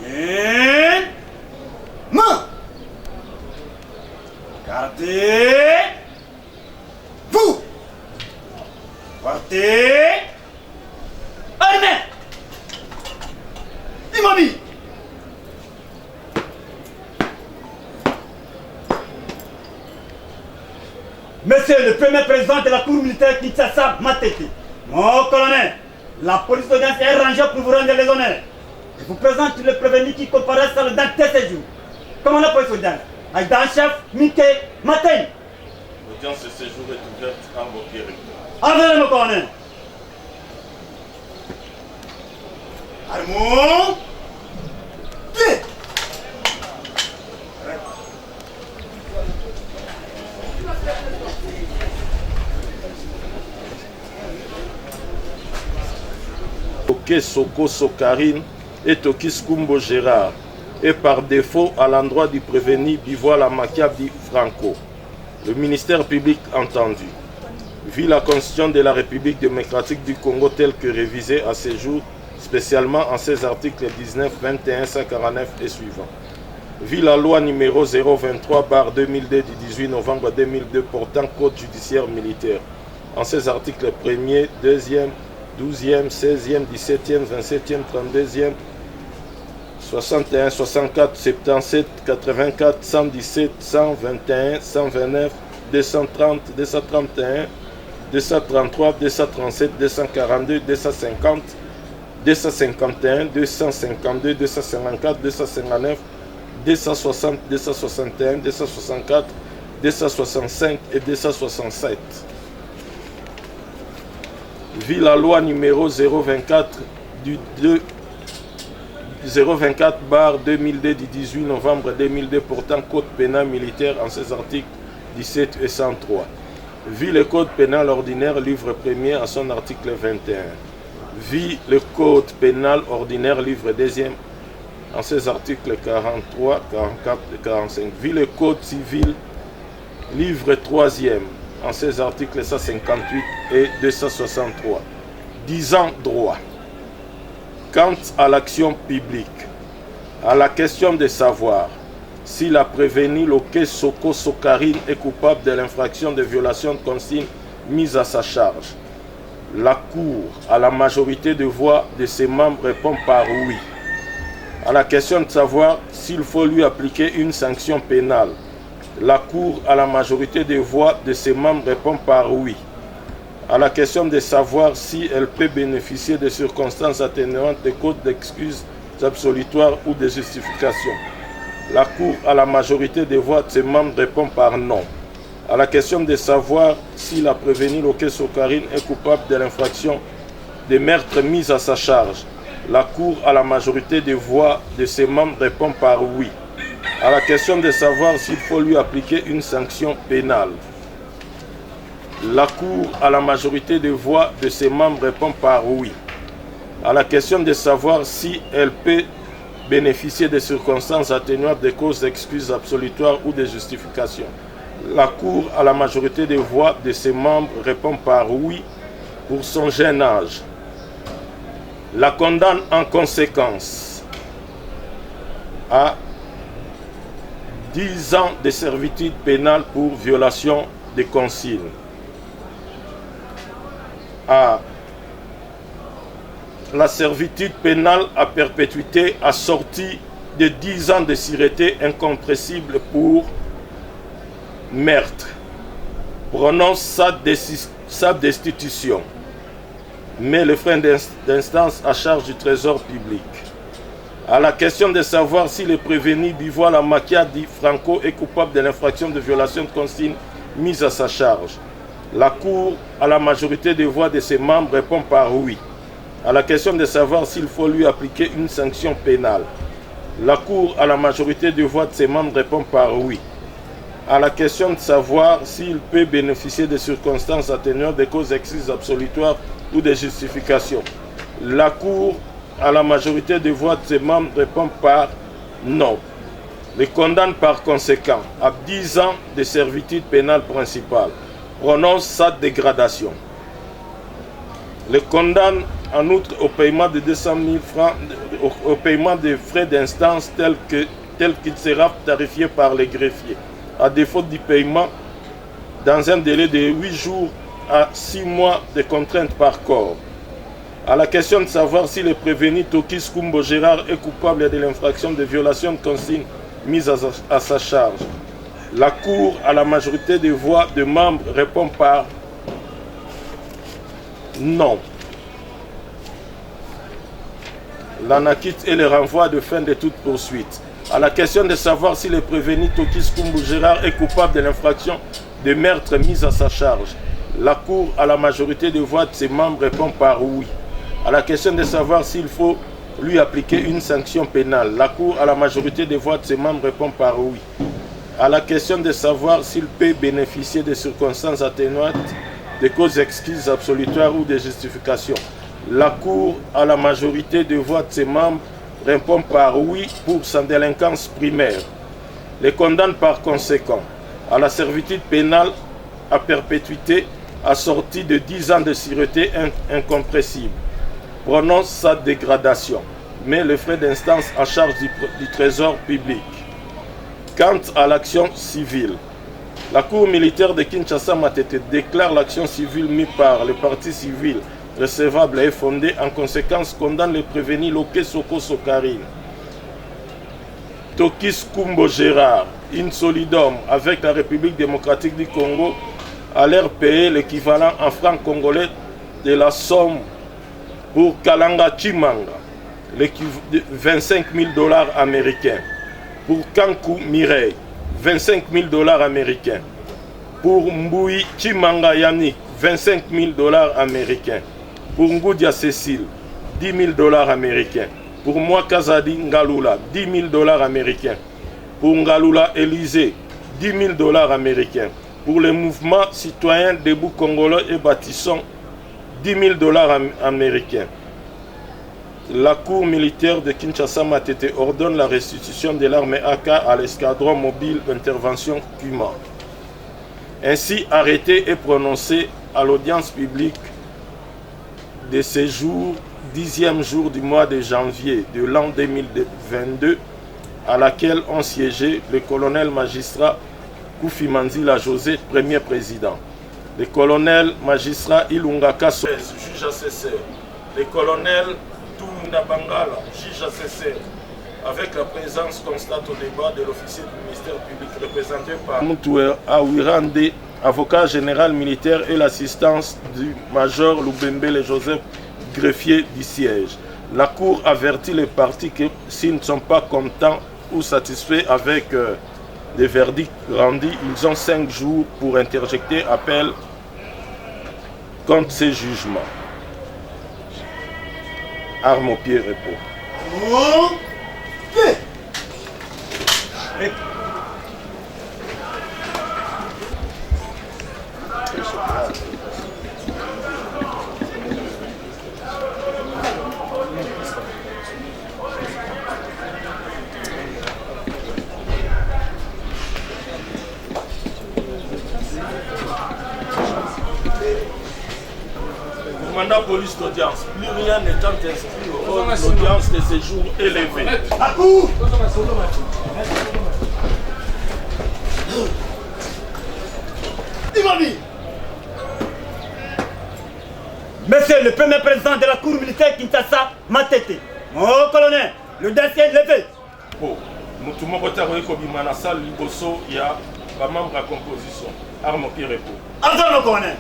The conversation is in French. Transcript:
Une main. Gardez-vous. Partez. Armée. Immobile. Monsieur le premier président de la cour militaire Kinshasa Matete, mon colonel, la police d'audience est rangée pour vous rendre les honneurs. Je vous présente le prévenu qui comparaît dans le date de ce jour. Comment la police d'audience? Aïdan-chef Mike Matin. L'audience de ce jour est ouverte en vos guéris. Envoyez mon colonel. Armons. Pied. Toké Soko Sokarine et Toki Skumbo Gérard, et par défaut à l'endroit du prévenu Bivois la Makiabi Franco. Le ministère public entendu. Vu la Constitution de la République démocratique du Congo telle que révisée à ce jour, spécialement en ses articles 19, 21, 149 et suivants. Vu la loi numéro 023/2002 du 18 novembre 2002 portant code judiciaire militaire, en ses articles 1er, 2e, 12e, 16e, 17e, 27e, 32e, 61, 64, 77, 84, 117, 121, 129, 230, 231, 233, 237, 242, 250, 251, 252, 254, 259, 260, 261, 264, 265 et 267. Vu la loi numéro 024 du 024/2002 du 18 novembre 2002 portant code pénal militaire en ses articles 17 et 103. Vu le code pénal ordinaire livre 1er à son article 21. Vu le code pénal ordinaire livre 2e en ses articles 43, 44 et 45. Vu le code civil livre 3e en ses articles 158 et 263. 10 ans droit. Quant à l'action publique, à la question de savoir si la prévenue Loké Soko Sokarine est coupable de l'infraction de violation de consigne mise à sa charge, la Cour, à la majorité de voix de ses membres, répond par oui. À la question de savoir s'il faut lui appliquer une sanction pénale, la Cour, à la majorité des voix de ses membres, répond par oui. À la question de savoir si elle peut bénéficier de circonstances atténuantes, de codes d'excuses absolutoires ou de justifications, la Cour, à la majorité des voix de ses membres, répond par non. À la question de savoir si la prévenue Loké Sokarine est coupable de l'infraction de meurtre mise à sa charge, la Cour, à la majorité des voix de ses membres, répond par oui. À la question de savoir s'il faut lui appliquer une sanction pénale, la Cour, à la majorité des voix de ses membres, répond par oui. À la question de savoir si elle peut bénéficier des circonstances atténuantes, des causes d'excuses absolutoires ou des justifications, la Cour, à la majorité des voix de ses membres, répond par oui pour son jeune âge. La condamne en conséquence à 10 ans de servitude pénale pour violation des consignes, à la servitude pénale à perpétuité assortie de 10 ans de sûreté incompressible pour meurtre, prononce sa destitution, met le frein d'instance à charge du trésor public. À la question de savoir si le prévenu Bivois la Makiabi Franco est coupable de l'infraction de violation de consigne mise à sa charge, la Cour, à la majorité des voix de ses membres, répond par oui. À la question de savoir s'il faut lui appliquer une sanction pénale, la Cour, à la majorité des voix de ses membres, répond par oui. À la question de savoir s'il peut bénéficier de circonstances atténuantes, des causes excuses absolutoires ou des justifications, la Cour, à la majorité des voix de ses membres, répond par non. Le condamne par conséquent à 10 ans de servitude pénale principale, prononce sa dégradation. Le condamne en outre au paiement de 200 000 francs, au paiement des frais d'instance tel qu'il sera tarifié par les greffiers. À défaut du paiement, dans un délai de 8 jours à 6 mois de contrainte par corps. À la question de savoir si le prévenu Tokis Kumbo Gérard est coupable de l'infraction de violation de consigne mise à sa charge, la Cour, à la majorité des voix de membres, répond par non. L'en acquitte et le renvoi de fin de toute poursuite. À la question de savoir si le prévenu Tokis Kumbo Gérard est coupable de l'infraction de meurtre mise à sa charge, la Cour, à la majorité des voix de ses membres, répond par oui. À la question de savoir s'il faut lui appliquer une sanction pénale, la Cour, à la majorité des voix de ses membres, répond par oui. À la question de savoir s'il peut bénéficier de circonstances atténuantes, de causes exquises, absolutoires ou de justifications, la Cour, à la majorité des voix de ses membres, répond par oui pour sa délinquance primaire. Les condamne par conséquent à la servitude pénale à perpétuité assortie de 10 ans de sûreté incompressible. Prononce sa dégradation, mais les frais d'instance à charge du Trésor public. Quant à l'action civile, la Cour militaire de Kinshasa Matete déclare l'action civile mise par le parti civil recevable et fondée, en conséquence condamne le prévenu Loke Soko Sokarine, Tokis Kumbo Gérard, insolidum avec la République démocratique du Congo, à leur payer l'équivalent en francs congolais de la somme pour Kalanga Chimanga, 25 000 $ américains. Pour Kankou Mireille, 25 000 $ américains. Pour Mboui Chimanga Yannick, 25 000 $ américains. Pour Ngoudia Cécile, 10 000 $ américains. Pour moi Kazadi Ngalula, 10 000 $ américains. Pour Ngalula Élysée, 10 000 $ américains. Pour le mouvement citoyen debout congolais et bâtissons, 10 000 $ américains. La Cour militaire de Kinshasa Matete ordonne la restitution de l'armée AK à l'escadron mobile d'intervention Kuma. Ainsi arrêté et prononcé à l'audience publique de ce jour, 10e jour du mois de janvier de l'an 2022, à laquelle ont siégé le colonel magistrat Koufi Manzila José, premier président, le colonel magistrat Ilungaka Soez, juge assesseur, le colonel Toumunda Bangala, juge assesseur, avec la présence constante au débat de l'officier du ministère public représenté par Moutouer Awirande, avocat général militaire, et l'assistance du major Loubembele Joseph, greffier du siège. La Cour avertit les partis que s'ils ne sont pas contents ou satisfaits avec les verdicts rendus, ils ont 5 jours pour interjecter appel contre ces jugements. Arme au pied, repos. Mandat police d'audience, plus rien n'étant inscrit au rôle d'audience de séjour élevé. À coup! Monsieur le premier président de la Cour militaire Kinshasa Matete, mon colonel, le dossier est levé. Bon, nous tout le monde est en salle, il y a un membre à composition. Arme au pied, repos. Attends, colonel.